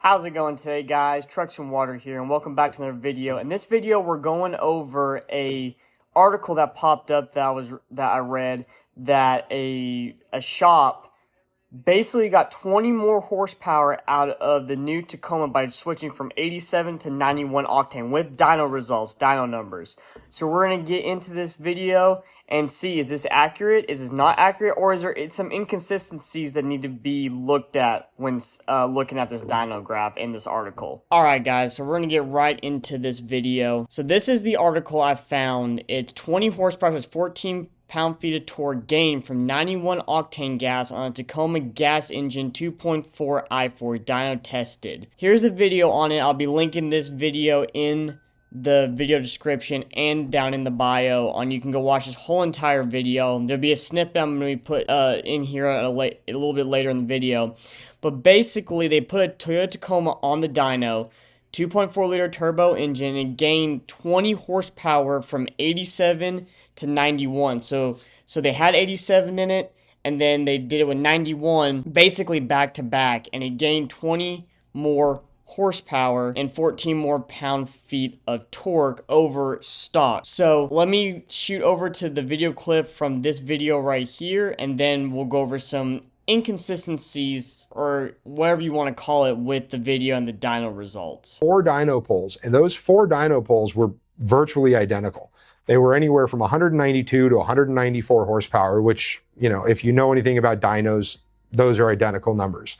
How's it going today, guys? Trucks and Water here, and welcome back to another video. In this video, we're going over a article that popped up that I read that a shop basically got 20 more horsepower out of the new Tacoma by switching from 87 to 91 octane with dyno results, dyno numbers. So we're going to get into this video and see, is this accurate, is this not accurate, or is there some inconsistencies that need to be looked at when looking at this dyno graph in this article. Alright guys, so we're going to get right into this video. So this is the article I found. It's 20 horsepower with 14 pound-feet of torque gained from 91 octane gas on a Tacoma gas engine 2.4 i4 dyno tested. Here's the video on it. I'll be linking this video in the video description and down in the bio. You can go watch this whole entire video. There'll be a snippet I'm going to put in here a little bit later in the video. But basically, they put a Toyota Tacoma on the dyno, 2.4 liter turbo engine, and gained 20 horsepower from 87 to 91. So they had 87 in it, and then they did it with 91, basically back to back, and it gained 20 more horsepower and 14 more pound-feet of torque over stock. So let me shoot over to the video clip from this video right here, and then we'll go over some inconsistencies, or whatever you want to call it, with the video and the dyno results. 4 dyno poles, and those 4 dyno poles were virtually identical. They were anywhere from 192 to 194 horsepower, which, you know, if you know anything about dynos, those are identical numbers.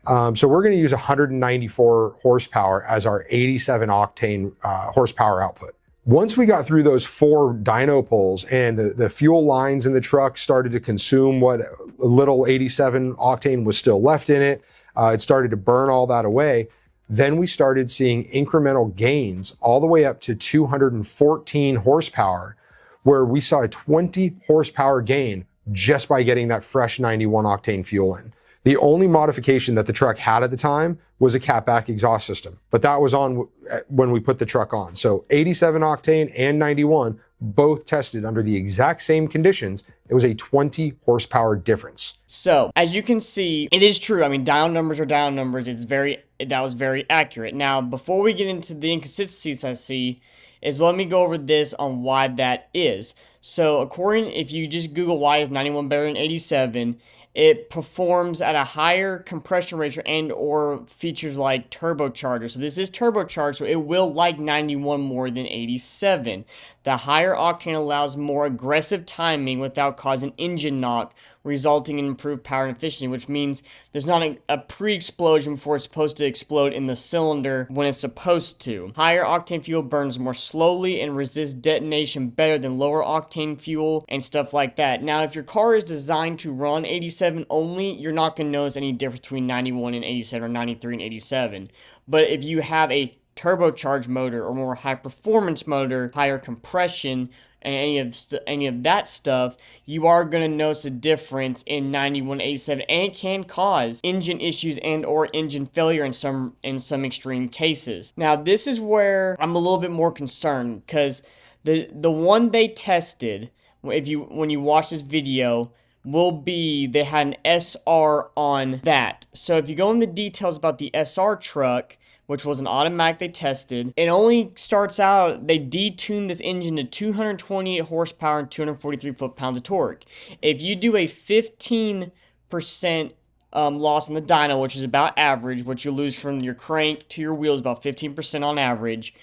So we're going to use 194 horsepower as our 87 octane horsepower output. Once we got through those 4 dyno poles and the fuel lines in the truck started to consume what little 87 octane was still left in it, it started to burn all that away. Then we started seeing incremental gains all the way up to 214 horsepower, where we saw a 20 horsepower gain just by getting that fresh 91 octane fuel in. The only modification that the truck had at the time was a catback exhaust system, but that was on when we put the truck on. So 87 octane and 91 both tested under the exact same conditions. It was a 20 horsepower difference. So as you can see, it is true. I mean, dyno numbers are dyno numbers. That was very accurate. Now, before we get into the inconsistencies I see, let me go over this on why that is. So if you just Google why is 91 better than 87, it performs at a higher compression ratio and or features like turbocharger. So this is turbocharged, so it will like 91 more than 87. The higher octane allows more aggressive timing without causing engine knock, resulting in improved power and efficiency, which means there's not a pre-explosion before it's supposed to explode in the cylinder when it's supposed to. Higher octane fuel burns more slowly and resists detonation better than lower octane fuel and stuff like that. Now, if your car is designed to run 87 only, you're not going to notice any difference between 91 and 87 or 93 and 87. But if you have a turbocharged motor or more high performance motor, higher compression, and any of that stuff, you are going to notice a difference in 91, 87, and it can cause engine issues and or engine failure in some extreme cases. Now, this is where I'm a little bit more concerned, because the one they tested, when you watch this video, they had an SR on that. So if you go in the details about the SR truck, which was an automatic they tested, it only starts out, they detuned this engine to 228 horsepower and 243 foot-pounds of torque. If you do a 15% loss in the dyno, which is about average, what you lose from your crank to your wheels, about 15% on average,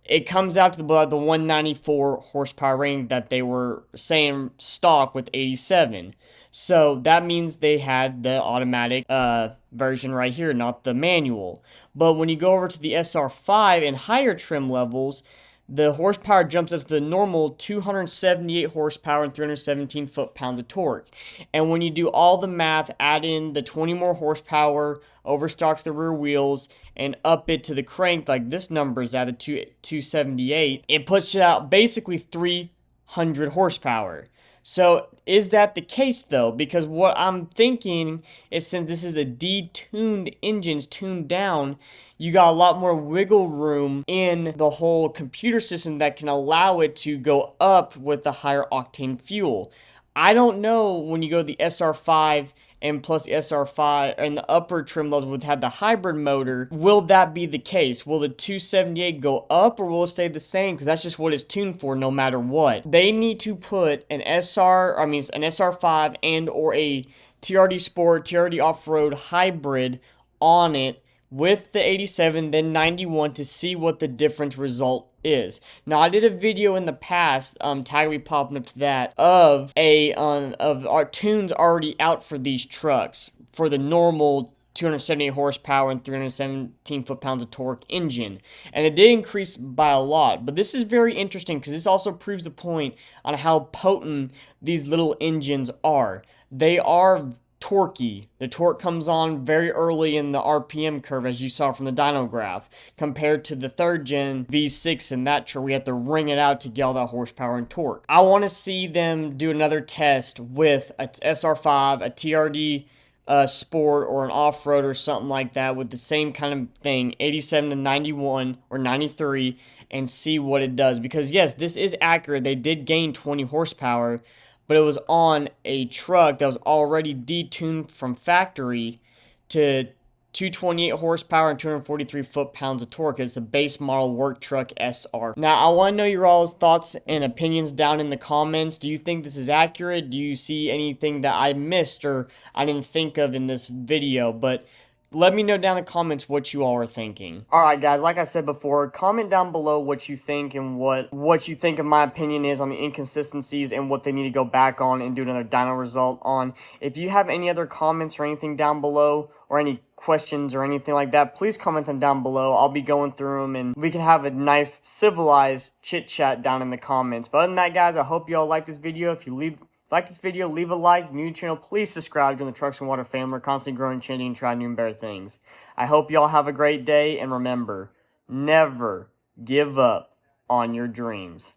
it comes out to about the 194 horsepower rating that they were saying stock with 87. So that means they had the automatic version right here, not the manual. But when you go over to the SR5 and higher trim levels, the horsepower jumps up to the normal 278 horsepower and 317 foot-pounds of torque. And when you do all the math, add in the 20 more horsepower, overstock the rear wheels, and up it to the crank, like this number is at a 278, it puts it out basically 300 horsepower. So is that the case though? Because what I'm thinking is, since this is the detuned engines tuned down, you got a lot more wiggle room in the whole computer system that can allow it to go up with the higher octane fuel. I don't know when you go to the SR5 and plus the SR5 and the upper trim levels would have the hybrid motor, will that be the case? Will the 278 go up or will it stay the same? Because that's just what it's tuned for no matter what. They need to put an SR5 and or a TRD Sport, TRD Off-Road hybrid on it with the 87, then 91 to see what the difference result is. Now, I did a video in the past, tag will be popping up to that, of our tunes already out for these trucks for the normal 278 horsepower and 317 foot-pounds of torque engine, and it did increase by a lot. But this is very interesting because this also proves the point on how potent these little engines are. They are torquey. The torque comes on very early in the RPM curve, as you saw from the dyno graph, compared to the third gen V6 in that truck. We have to wring it out to get all that horsepower and torque. I want to see them do another test with a SR5, a TRD Sport, or an off-road or something like that with the same kind of thing, 87 to 91 or 93, and see what it does. Because yes, this is accurate. They did gain 20 horsepower, but it was on a truck that was already detuned from factory to 228 horsepower and 243 foot-pounds of torque. It's a base model work truck SR. Now, I want to know your all's thoughts and opinions down in the comments. Do you think this is accurate? Do you see anything that I missed or I didn't think of in this video? But let me know down in the comments what you all are thinking. Alright guys, like I said before, comment down below what you think and what you think of my opinion is on the inconsistencies and what they need to go back on and do another dyno result on. If you have any other comments or anything down below, or any questions or anything like that, please comment them down below. I'll be going through them and we can have a nice civilized chit chat down in the comments. But other than that guys, I hope you all like this video. If you like this video, leave a like. If you're new to the channel, please subscribe to the Trucks and Water family. We're constantly growing, changing, and trying new and better things. I hope y'all have a great day, and remember, never give up on your dreams.